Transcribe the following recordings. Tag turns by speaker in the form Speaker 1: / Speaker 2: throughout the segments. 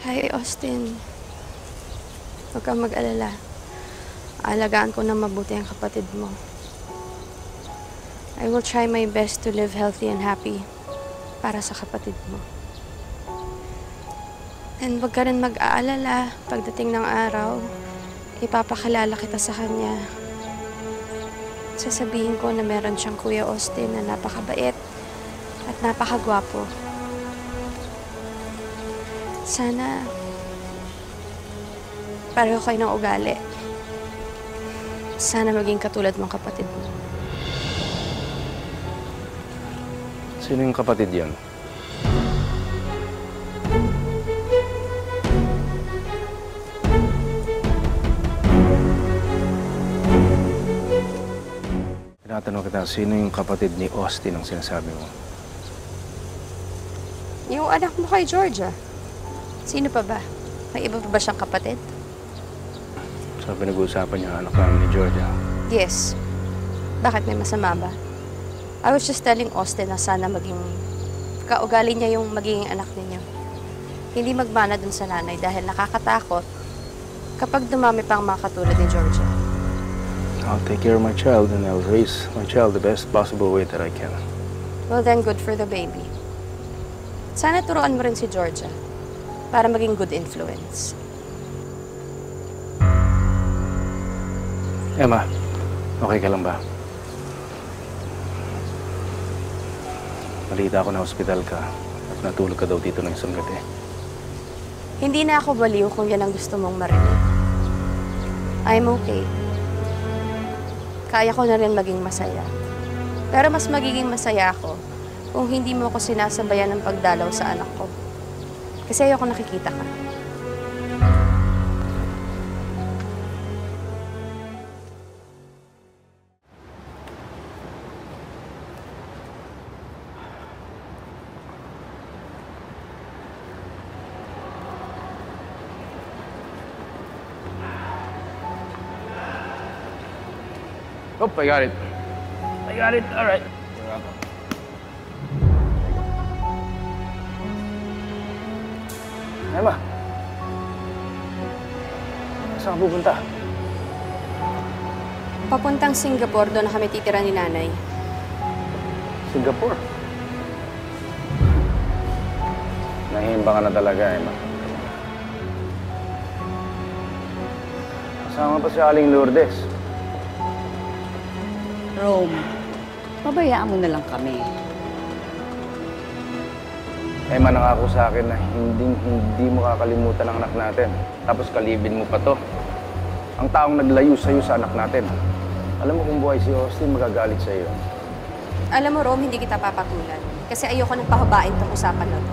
Speaker 1: Hi, Austin. Huwag kang mag-alala. Aalagaan ko na mabuti ang kapatid mo. I will try my best to live healthy and happy para sa kapatid mo. And huwag ka rin mag-aalala pagdating ng araw. Ipapakilala kita sa kanya. Sasabihin ko na meron siyang Kuya Austin na napakabait at napakagwapo. Sana pareho kayo ng ugali. Sana maging katulad mong kapatid mo.
Speaker 2: Sino yung kapatid yan? Tinatanong kita, sino yung kapatid ni Austin ang sinasabi mo?
Speaker 1: Yung anak mo kay Georgia. Sino pa ba? May iba pa ba siyang kapatid?
Speaker 2: So, pinag-uusapan niya ang anak namin ni Georgia.
Speaker 1: Yes. Bakit may masama ba? I was just telling Austin na sana maging kaugali niya yung magiging anak ninyo. Hindi magmana dun sa nanay dahil nakakatakot kapag dumami pa ang mga katulad ni Georgia.
Speaker 2: I'll take care of my child and I'll raise my child the best possible way that I can.
Speaker 1: Well then, good for the baby. Sana turuan mo rin si Georgia para maging good influence.
Speaker 2: Emma, okay ka lang ba? Balita ako na hospital ka at natulog ka daw dito ng isang gabi.
Speaker 1: Hindi na ako baliw kung yan ang gusto mong marinig. I'm okay. Kaya ko na rin maging masaya. Pero mas magiging masaya ako kung hindi mo ako sinasabayan ng pagdalaw sa anak ko. Kasi ayoko nakikita ka.
Speaker 2: Oh, I got it. I got it. All right. You're welcome. Emma. Saan ka pupunta?
Speaker 1: Papuntang Singapore, doon na kami titira ni nanay.
Speaker 2: Singapore? Nahihimba ka na talaga, Emma. Kasama pa si Aling Lourdes.
Speaker 3: Rome, pabayaan mo na lang kami.
Speaker 2: Emma, nangako sa akin na hindi mo kakalimutan ang anak natin. Tapos kalibin mo pa to. Ang taong naglayo sa'yo sa anak natin. Alam mo kung buhay si Austin, magagalit sa'yo.
Speaker 1: Alam mo, Rome, hindi kita papatulan. Kasi ayoko nang pahabain itong usapan na to.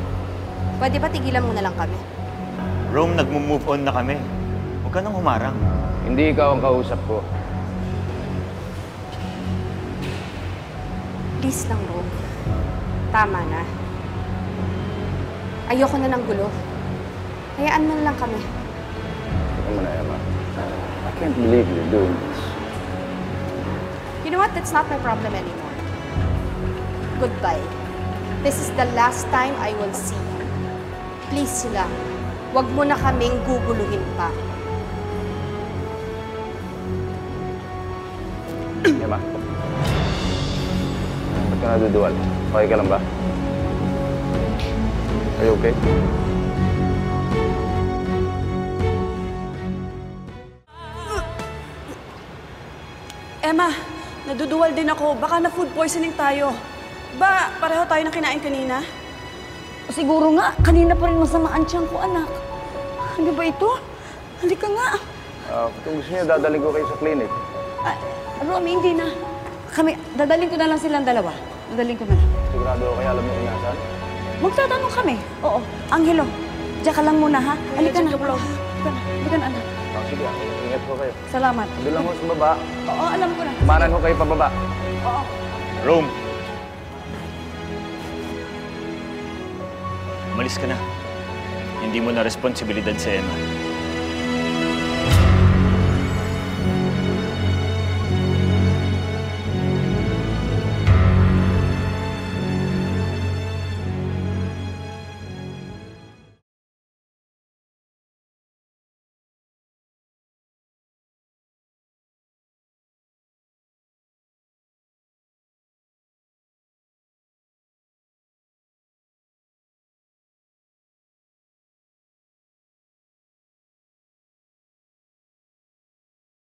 Speaker 1: Pwede ba tigilan mo na lang kami?
Speaker 4: Rome, nagmo-move on na kami. Huwag ka nang humarang.
Speaker 2: Hindi ikaw ang kausap ko.
Speaker 1: Please lang, Rome. Tama na. Ayoko na ng gulo. Hayaan mo na lang kami.
Speaker 2: Tignan mo na, Emma. I can't believe you're doing this.
Speaker 1: You know what? That's not my problem anymore. Goodbye. This is the last time I will see you. Please lang, wag mo na kaming guguluhin pa.
Speaker 2: Emma. Ba't ka naduduwal? Okay ka lang ba? Are you okay?
Speaker 5: Emma, naduduwal din ako. Baka na food poisoning tayo. Ba, pareho tayo na kinain kanina?
Speaker 3: Siguro nga, kanina pa rin masama ang tiyan ko, anak.
Speaker 5: Ano ba ito? Halika nga.
Speaker 2: Kung gusto niyo, dadaling ko kayo sa clinic.
Speaker 3: Romy, hindi na. Dadaling ko na lang silang dalawa. Dadaling ko na lang.
Speaker 2: Sigurado ko kaya alam niyo kung nasaan?
Speaker 3: Magtatanong kami. Oo. Angelo, diyan ka lang muna, ha? Halika na. Halika na, anak.
Speaker 2: Sige, ingat ko kayo.
Speaker 3: Salamat.
Speaker 2: Doon lang ko sa baba.
Speaker 3: Oo, alam ko na.
Speaker 2: Kumanan ko kayo pababa.
Speaker 3: Oo.
Speaker 4: Rome! Umalis ka na. Hindi mo na responsibilidad sa Emma.